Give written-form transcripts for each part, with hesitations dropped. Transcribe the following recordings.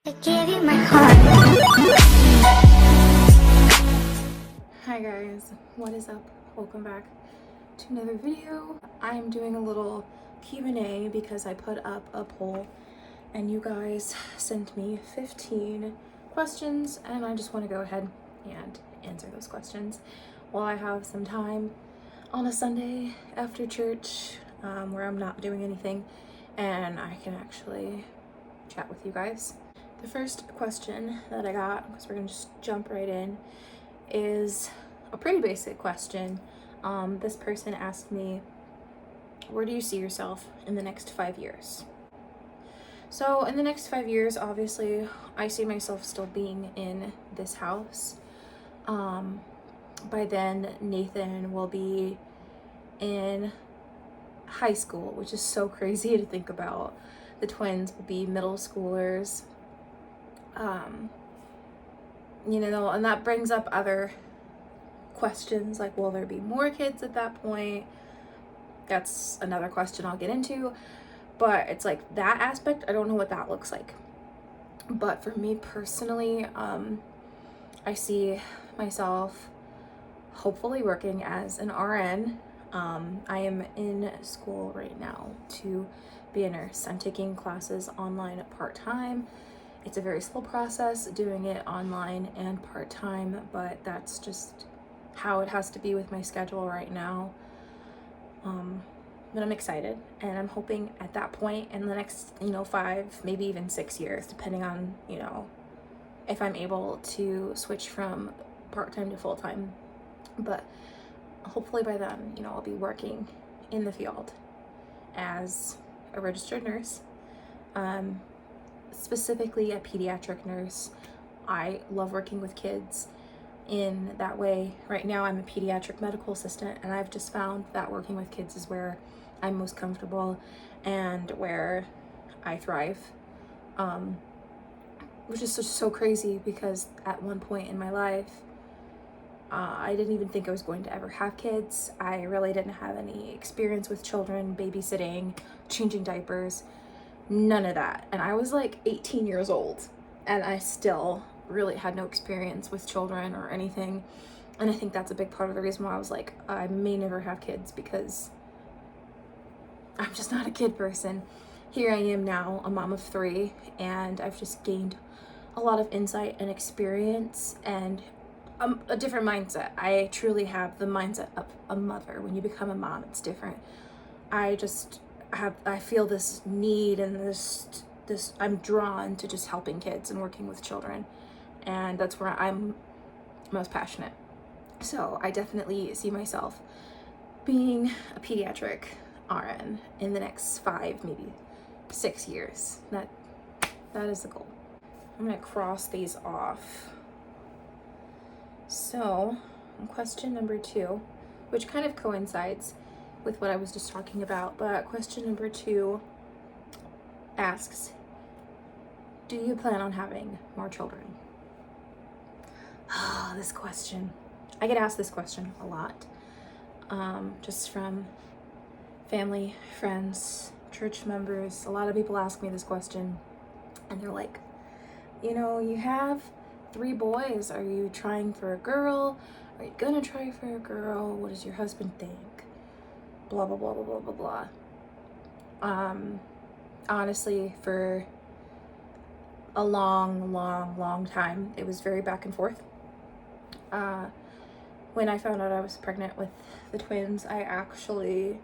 I gave you my heart. Hi guys, what is up? Welcome back to another video. I am doing a little Q&A because I put up a poll and you guys sent me 15 questions and I just want to go ahead and answer those questions while I have some time on a Sunday after church where I'm not doing anything and I can actually chat with you guys. The first question that I got, because we're gonna just jump right in, is a pretty basic question. This person asked me, where do you see yourself in the next 5 years? So in the next 5 years, obviously, I see myself still being in this house. By then, Nathan will be in high school, which is so crazy to think about. The twins will be middle schoolers. And that brings up other questions like, will there be more kids at that point? That's another question I'll get into, but it's like that aspect, I don't know what that looks like. But for me personally, I see myself hopefully working as an RN. I am in school right now to be a nurse. I'm taking classes online part-time. It's a very slow process doing it online and part-time, but that's just how it has to be with my schedule right now. But I'm excited and I'm hoping at that point in the next, 5, maybe even 6 years, depending on, if I'm able to switch from part-time to full-time. But hopefully by then, I'll be working in the field as a registered nurse. Specifically a pediatric nurse. I love working with kids in that way. Right now I'm a pediatric medical assistant and I've just found that working with kids is where I'm most comfortable and where I thrive. Which is just so crazy because at one point in my life, I didn't even think I was going to ever have kids. I really didn't have any experience with children, babysitting, changing diapers. None of that. And I was like 18 years old and I still really had no experience with children or anything. And I think that's a big part of the reason why I was like, I may never have kids, because I'm just not a kid person. Here I am now, a mom of 3, and I've just gained a lot of insight and experience and a different mindset. I truly have the mindset of a mother. When you become a mom, it's different. I feel this need and this I'm drawn to just helping kids and working with children, and that's where I'm most passionate. So I definitely see myself being a pediatric RN in the next 5, maybe 6 years. That is the goal. I'm gonna cross these off. So question number 2, which kind of coincides with what I was just talking about, but question number 2 asks, do you plan on having more children? This question. I get asked this question a lot, just from family, friends, church members. A lot of people ask me this question and they're like, you have 3 boys. Are you trying for a girl? Are you gonna try for a girl? What does your husband think? Blah, blah, blah, blah, blah, blah, blah. Honestly, for a long time, it was very back and forth. When I found out I was pregnant with the twins, I actually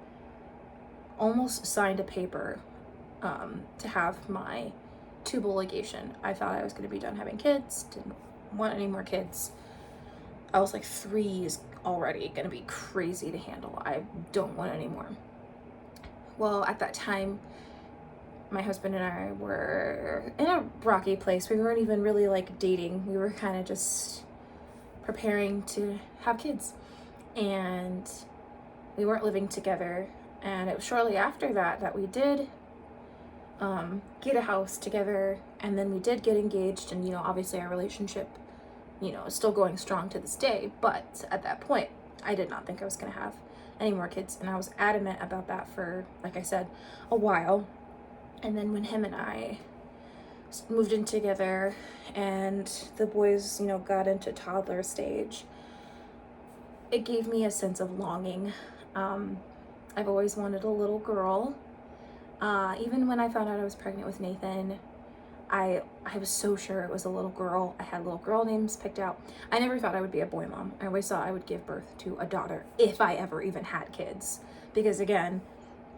almost signed a paper to have my tubal ligation. I thought I was going to be done having kids, didn't want any more kids. I was like, 3 is already going to be crazy to handle. I don't want any more. Well, at that time, my husband and I were in a rocky place. We weren't even really like dating. We were kind of just preparing to have kids, and we weren't living together. And it was shortly after that we did get a house together, and then we did get engaged, and obviously our relationship is still going strong to this day. But at that point, I did not think I was going to have any more kids, and I was adamant about that for, like I said, a while. And then when him and I moved in together, and the boys, got into toddler stage, it gave me a sense of longing. I've always wanted a little girl. Even when I found out I was pregnant with Nathan, I was so sure it was a little girl. I had little girl names picked out. I never thought I would be a boy mom. I always thought I would give birth to a daughter if I ever even had kids. Because again,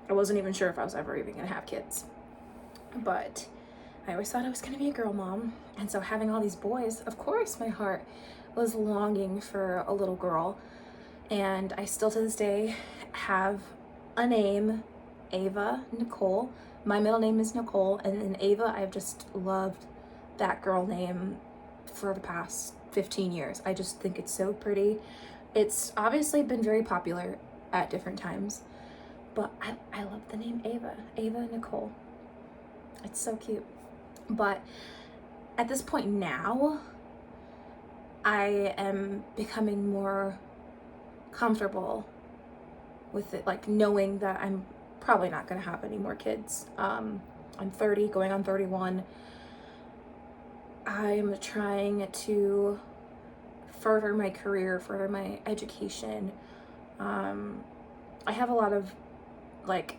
I wasn't even sure if I was ever even gonna have kids. But I always thought I was gonna be a girl mom. And so having all these boys, of course my heart was longing for a little girl. And I still to this day have a name, Ava Nicole. My middle name is Nicole, and in Ava, I've just loved that girl name for the past 15 years. I just think it's so pretty. It's obviously been very popular at different times, but I love the name Ava Nicole. It's so cute. But at this point now, I am becoming more comfortable with it, like knowing that I'm probably not going to have any more kids. I'm 30, going on 31. I'm trying to further my career, further my education. I have a lot of like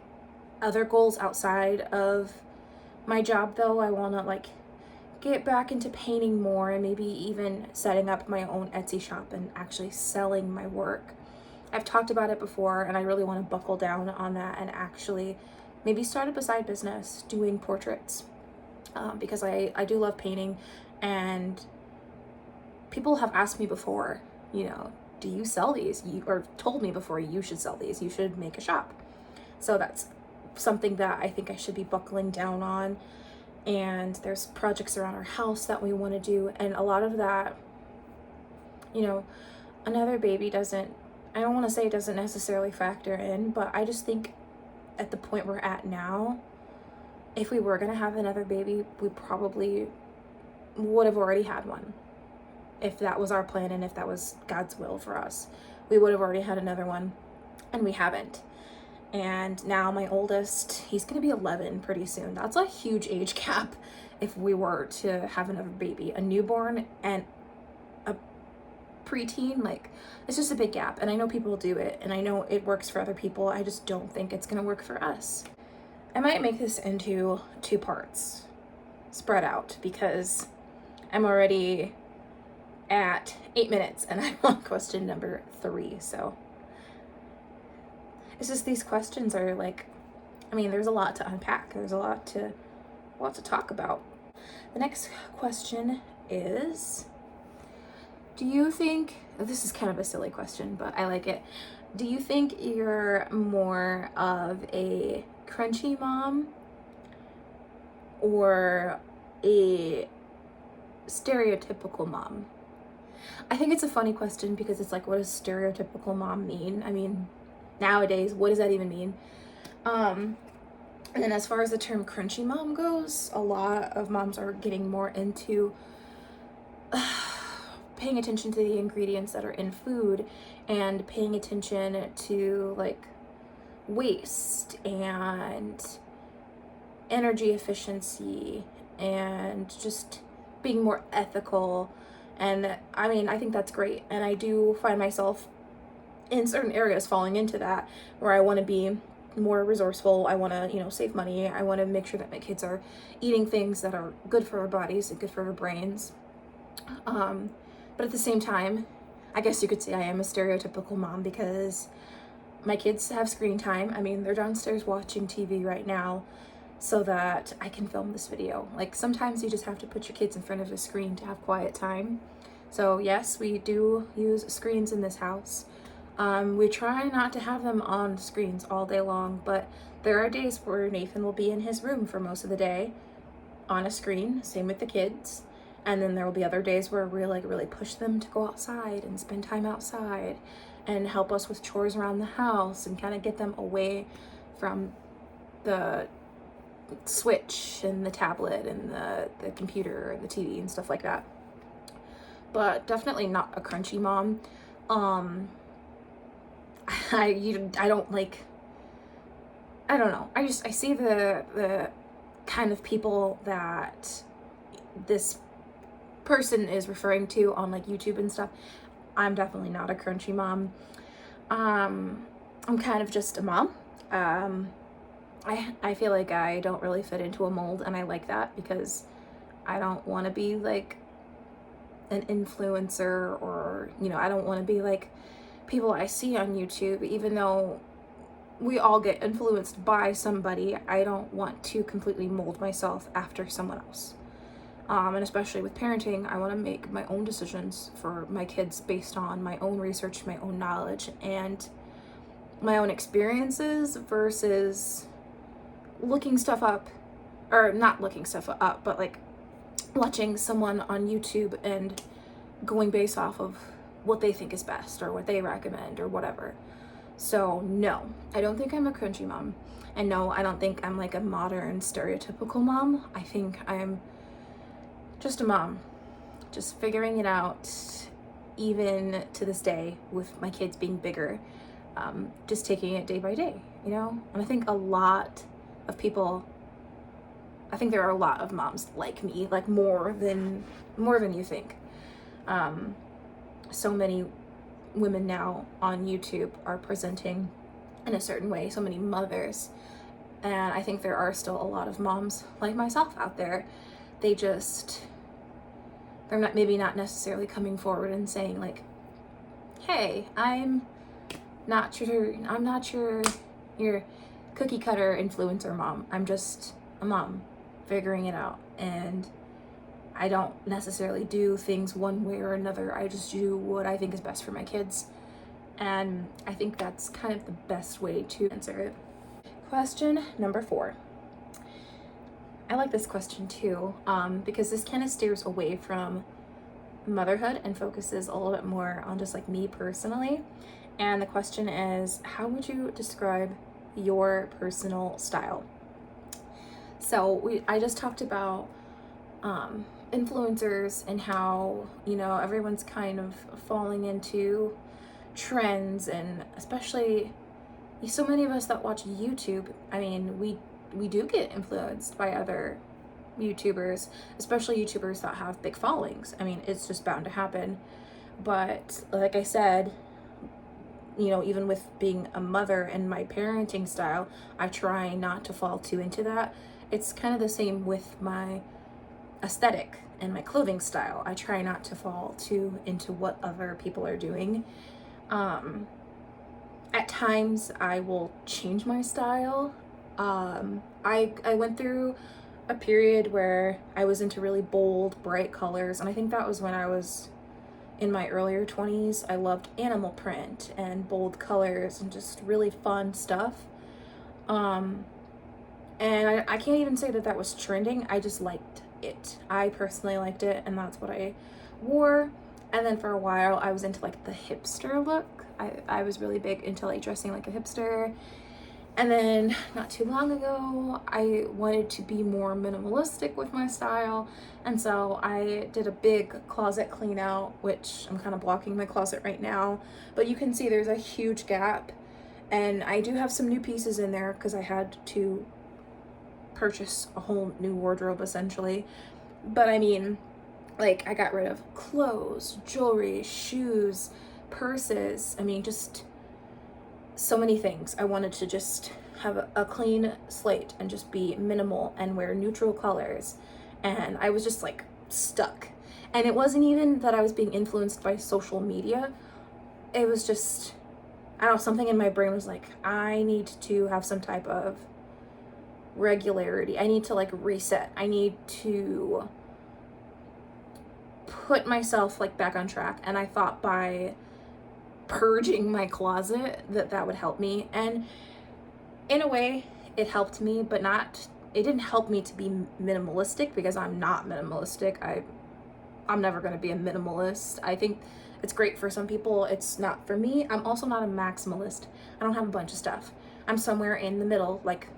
other goals outside of my job though. I want to like get back into painting more, and maybe even setting up my own Etsy shop and actually selling my work. I've talked about it before, and I really want to buckle down on that and actually maybe start up a side business doing portraits, because I do love painting, and people have asked me before, do you sell these? Or told me before, you should sell these, you should make a shop. So that's something that I think I should be buckling down on. And there's projects around our house that we want to do, and a lot of that, another baby I don't want to say it doesn't necessarily factor in, but I just think at the point we're at now, if we were going to have another baby, we probably would have already had one. If that was our plan and if that was God's will for us, we would have already had another one, and we haven't. And now my oldest, he's going to be 11 pretty soon. That's a huge age gap if we were to have another baby. A newborn and a preteen, like, it's just a big gap. And I know people do it, and I know it works for other people. I just don't think it's going to work for us. I might make this into 2 parts, spread out, because I'm already at 8 minutes and I'm on question number 3. So it's just these questions are like, there's a lot to unpack. There's a lot to talk about. The next question is, do you think, this is kind of a silly question, but I like it. Do you think you're more of a crunchy mom or a stereotypical mom? I think it's a funny question because it's like, what does stereotypical mom mean? Nowadays, what does that even mean? And then as far as the term crunchy mom goes, a lot of moms are getting more into paying attention to the ingredients that are in food and paying attention to like waste and energy efficiency and just being more ethical. And I think that's great, and I do find myself in certain areas falling into that, where I want to be more resourceful. I want to, save money. I want to make sure that my kids are eating things that are good for our bodies and good for our brains. But at the same time, I guess you could say I am a stereotypical mom because my kids have screen time. They're downstairs watching TV right now so that I can film this video. Like, sometimes you just have to put your kids in front of a screen to have quiet time. So yes, we do use screens in this house. We try not to have them on screens all day long, but there are days where Nathan will be in his room for most of the day on a screen, same with the kids. And then there will be other days where we really push them to go outside and spend time outside and help us with chores around the house and kind of get them away from the Switch and the tablet and the computer and the TV and stuff like that. But definitely not a crunchy mom. I don't like, I don't know. I see the kind of people that this person is referring to on like YouTube and stuff. I'm definitely not a crunchy mom. I'm kind of just a mom. I feel like I don't really fit into a mold, and I like that because I don't want to be like an influencer, or, you know, I don't want to be like people I see on YouTube. Even though we all get influenced by somebody, I don't want to completely mold myself after someone else. And especially with parenting, I want to make my own decisions for my kids based on my own research, my own knowledge, and my own experiences versus looking stuff up, or not looking stuff up, but like watching someone on YouTube and going based off of what they think is best or what they recommend or whatever. So no, I don't think I'm a crunchy mom. And no, I don't think I'm like a modern stereotypical mom. I think I'm just a mom, just figuring it out, even to this day with my kids being bigger, just taking it day by day, you know? And I think a lot of people, I think there are a lot of moms like me, like more than you think. So many women now on YouTube are presenting in a certain way, so many mothers. And I think there are still a lot of moms like myself out there. They're not, maybe not necessarily coming forward and saying like, hey, I'm not your cookie cutter influencer mom. I'm just a mom figuring it out, and I don't necessarily do things one way or another. I just do what I think is best for my kids, and I think that's kind of the best way to answer it. Question number 4. I like this question too, because this kind of steers away from motherhood and focuses a little bit more on just like me personally. And the question is, how would you describe your personal style? So I just talked about influencers and how, you know, everyone's kind of falling into trends, and especially so many of us that watch YouTube, I mean, we do get influenced by other YouTubers, especially YouTubers that have big followings. I mean, it's just bound to happen. But like I said, you know, even with being a mother and my parenting style, I try not to fall too into that. It's kind of the same with my aesthetic and my clothing style. I try not to fall too into what other people are doing. At times I will change my style. I went through a period where I was into really bold, bright colors, and I think that was when I was in my earlier 20s. I loved animal print and bold colors and just really fun stuff. And I can't even say that was trending. I just liked it. I personally liked it, and that's what I wore. And then for a while I was into like the hipster look. I was really big into like dressing like a hipster. And then not too long ago, I wanted to be more minimalistic with my style. And so I did a big closet clean out, which I'm kind of blocking my closet right now. But you can see there's a huge gap. And I do have some new pieces in there because I had to purchase a whole new wardrobe essentially. But I mean, like, I got rid of clothes, jewelry, shoes, purses. I mean, just so many things. I wanted to just have a clean slate and just be minimal and wear neutral colors. And I was just like stuck. And it wasn't even that I was being influenced by social media. It was just, I don't know, something in my brain was like, I need to have some type of regularity. I need to like reset. I need to put myself like back on track. And I thought by purging my closet that would help me. And in a way it helped me, but it didn't help me to be minimalistic, because I'm not minimalistic. I'm never going to be a minimalist. I think it's great for some people. It's not for me. I'm also not a maximalist. I don't have a bunch of stuff. I'm somewhere in the middle, like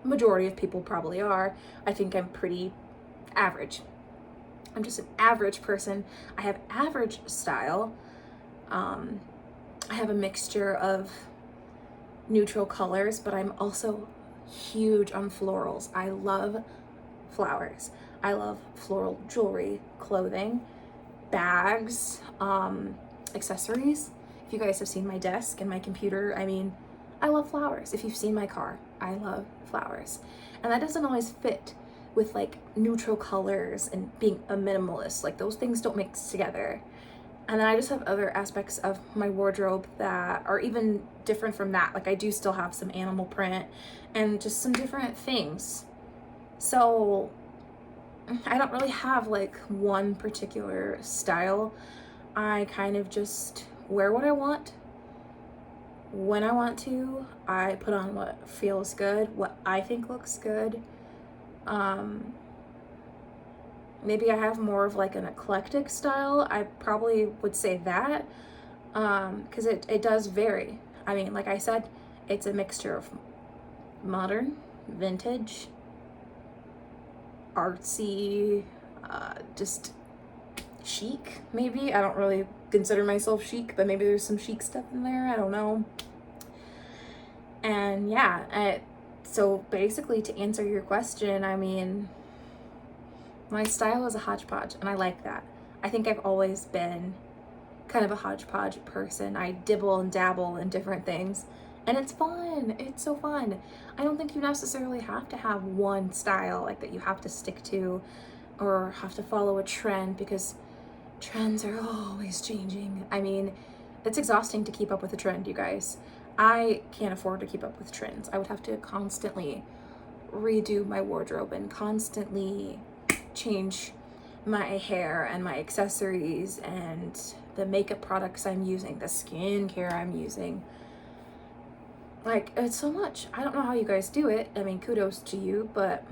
majority of people probably are. I think I'm pretty average. I'm just an average person. I have average style. I have a mixture of neutral colors, but I'm also huge on florals. I love flowers. I love floral jewelry, clothing, bags, accessories. If you guys have seen my desk and my computer, I mean, I love flowers. If you've seen my car, I love flowers. And that doesn't always fit with like neutral colors and being a minimalist. Like those things don't mix together. And then I just have other aspects of my wardrobe that are even different from that. Like I do still have some animal print and just some different things. So I don't really have like one particular style. I kind of just wear what I want when I want to. I put on what feels good, what I think looks good. Maybe I have more of like an eclectic style. I probably would say that, because it does vary. I mean, like I said, it's a mixture of modern, vintage, artsy, just chic, maybe. I don't really consider myself chic, but maybe there's some chic stuff in there. I don't know. And yeah, so basically to answer your question, I mean, my style is a hodgepodge, and I like that. I think I've always been kind of a hodgepodge person. I dibble and dabble in different things, and it's fun. It's so fun. I don't think you necessarily have to have one style like that you have to stick to or have to follow a trend, because trends are always changing. I mean, it's exhausting to keep up with a trend, you guys. I can't afford to keep up with trends. I would have to constantly redo my wardrobe and constantly change my hair and my accessories and the makeup products I'm using, the skincare I'm using. Like, it's so much. I don't know how you guys do it. I mean, kudos to you, but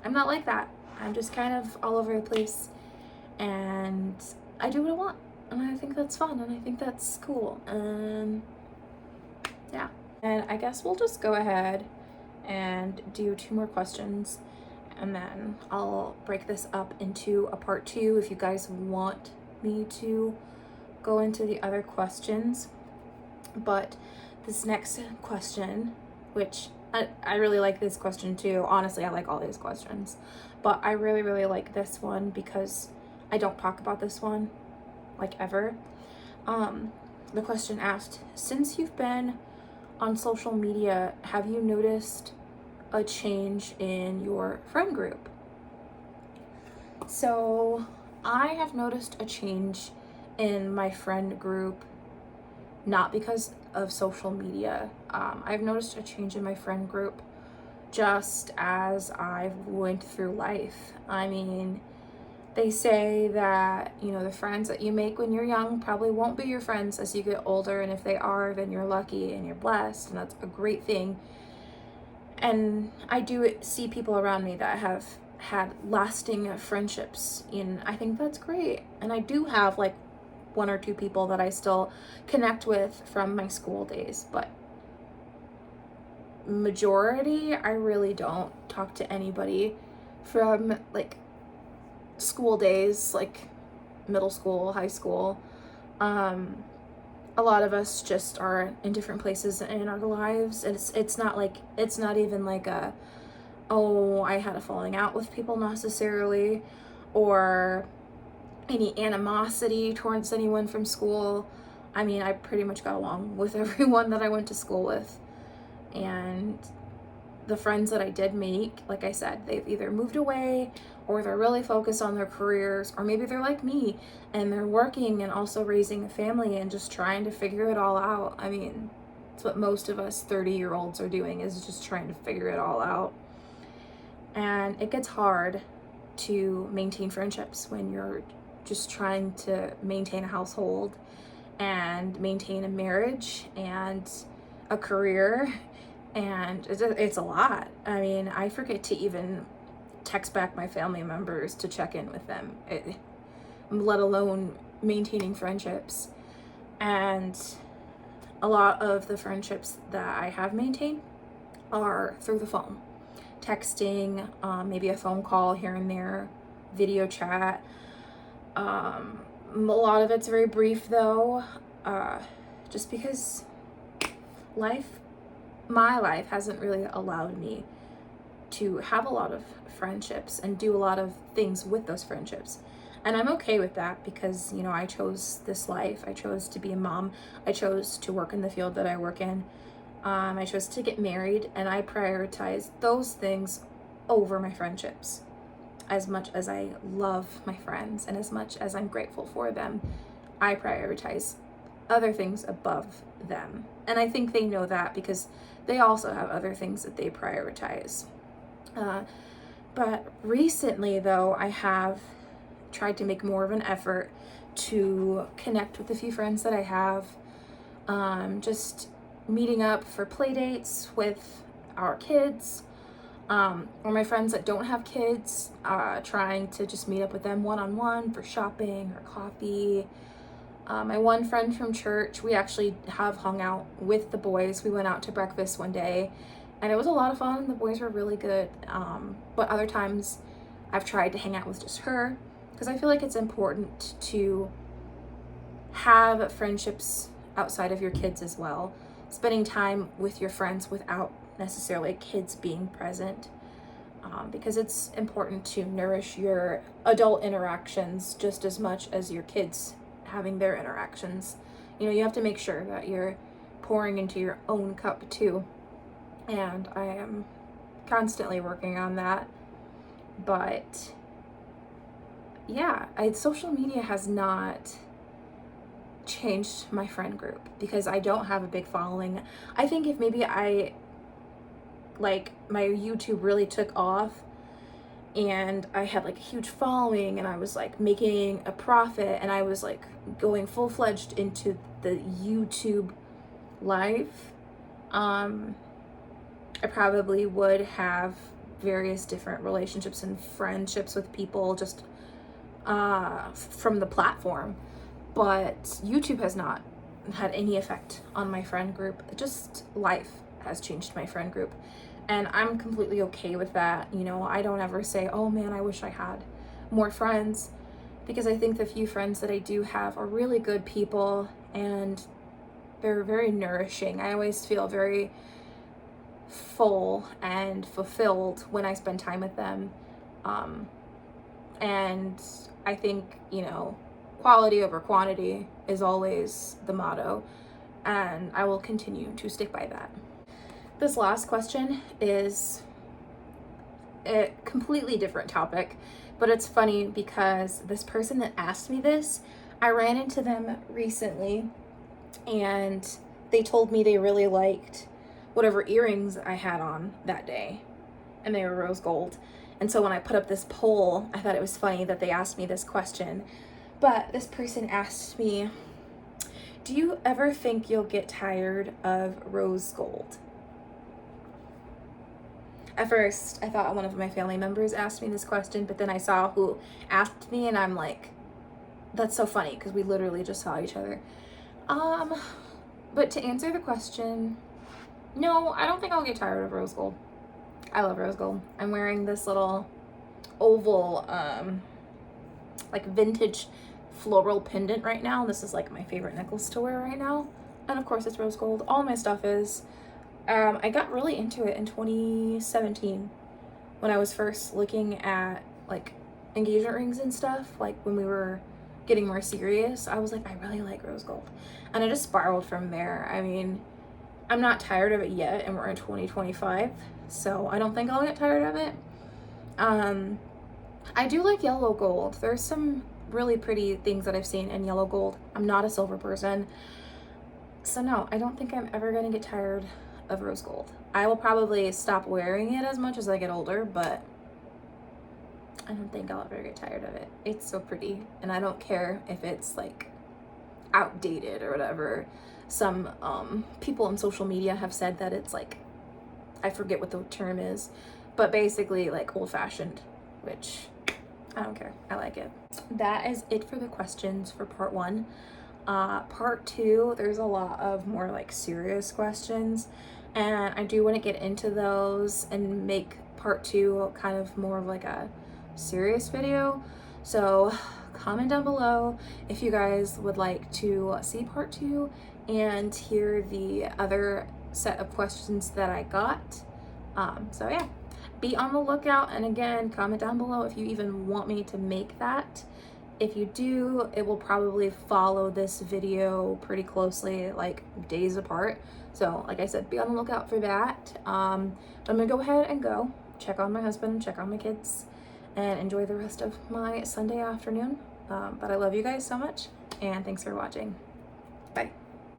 I'm not like that. I'm just kind of all over the place, and I do what I want, and I think that's fun, and I think that's cool. Yeah. And I guess we'll just go ahead and do 2 more questions, and then I'll break this up into a part 2 if you guys want me to go into the other questions. But this next question, which I really like this question too. Honestly, I like all these questions, but I really, really like this one because I don't talk about this one like ever. The question asked, since you've been on social media, have you noticed a change in your friend group? So I have noticed a change in my friend group, not because of social media. I've noticed a change in my friend group just as I went through life. I mean, they say that, you know, the friends that you make when you're young probably won't be your friends as you get older, and if they are, then you're lucky and you're blessed, and that's a great thing. And I do see people around me that have had lasting friendships, and I think that's great. And I do have like 1 or 2 people that I still connect with from my school days, but majority, I really don't talk to anybody from like school days, like middle school, high school. A lot of us just are in different places in our lives, and it's not even like a, oh, I had a falling out with people necessarily, or any animosity towards anyone from school. I mean, I pretty much got along with everyone that I went to school with, and the friends that I did make, like I said, they've either moved away or they're really focused on their careers, or maybe they're like me and they're working and also raising a family and just trying to figure it all out. I mean, it's what most of us 30-year-olds are doing, is just trying to figure it all out. And it gets hard to maintain friendships when you're just trying to maintain a household and maintain a marriage and a career, and it's a lot. I mean, I forget to even text back my family members to check in with them, let alone maintaining friendships. And a lot of the friendships that I have maintained are through the phone, texting, maybe a phone call here and there, video chat. A lot of it's very brief though, just because my life hasn't really allowed me to have a lot of friendships and do a lot of things with those friendships. And I'm okay with that because, you know, I chose this life. I chose to be a mom. I chose to work in the field that I work in. I chose to get married, and I prioritize those things over my friendships. As much as I love my friends and as much as I'm grateful for them, I prioritize other things above them. And I think they know that because they also have other things that they prioritize. But recently, though, I have tried to make more of an effort to connect with a few friends that I have. Just meeting up for play dates with our kids, or my friends that don't have kids, trying to just meet up with them one-on-one for shopping or coffee. My one friend from church, we actually have hung out with the boys. We went out to breakfast one day, and it was a lot of fun. The boys were really good. But other times I've tried to hang out with just her, because I feel like it's important to have friendships outside of your kids as well. Spending time with your friends without necessarily kids being present, because it's important to nourish your adult interactions just as much as your kids having their interactions. You know, you have to make sure that you're pouring into your own cup too. And I am constantly working on that. But yeah, social media has not changed my friend group because I don't have a big following. I think if maybe my YouTube really took off and I had like a huge following and I was like making a profit and I was like going full-fledged into the YouTube life, I probably would have various different relationships and friendships with people just from the platform. But YouTube has not had any effect on my friend group. Just life has changed my friend group. And I'm completely okay with that. You know, I don't ever say, oh man, I wish I had more friends, because I think the few friends that I do have are really good people and they're very nourishing. I always feel very full and fulfilled when I spend time with them. And I think, you know, quality over quantity is always the motto, and I will continue to stick by that. This last question is a completely different topic, but it's funny because this person that asked me this, I ran into them recently and they told me they really liked whatever earrings I had on that day, and they were rose gold. And so when I put up this poll, I thought it was funny that they asked me this question. But this person asked me, do you ever think you'll get tired of rose gold? At first, I thought one of my family members asked me this question, but then I saw who asked me and I'm like, that's so funny because we literally just saw each other. But to answer the question, no, I don't think I'll get tired of rose gold. I love rose gold. I'm wearing this little oval, like vintage floral pendant right now. This is like my favorite necklace to wear right now. And of course it's rose gold. All my stuff is. I got really into it in 2017 when I was first looking at like engagement rings and stuff. Like when we were getting more serious, I was like, I really like rose gold. And I just spiraled from there. I mean, I'm not tired of it yet, and we're in 2025, so I don't think I'll get tired of it. I do like yellow gold. There's some really pretty things that I've seen in yellow gold. I'm not a silver person, so no, I don't think I'm ever gonna get tired of rose gold. I will probably stop wearing it as much as I get older, but I don't think I'll ever get tired of it. It's so pretty, and I don't care if it's like outdated or whatever. Some people on social media have said that it's like, I forget what the term is, but basically like old-fashioned, which I don't care. I like it. That is it for the questions for part 1. Part 2, there's a lot of more like serious questions, and I do want to get into those and make part 2 kind of more of like a serious video. So comment down below if you guys would like to see part 2 and hear the other set of questions that I got. So yeah, be on the lookout. And again, comment down below if you even want me to make that. If you do, it will probably follow this video pretty closely, like days apart. So like I said, be on the lookout for that. I'm gonna go ahead and go check on my husband, check on my kids, and enjoy the rest of my Sunday afternoon. But I love you guys so much, and thanks for watching.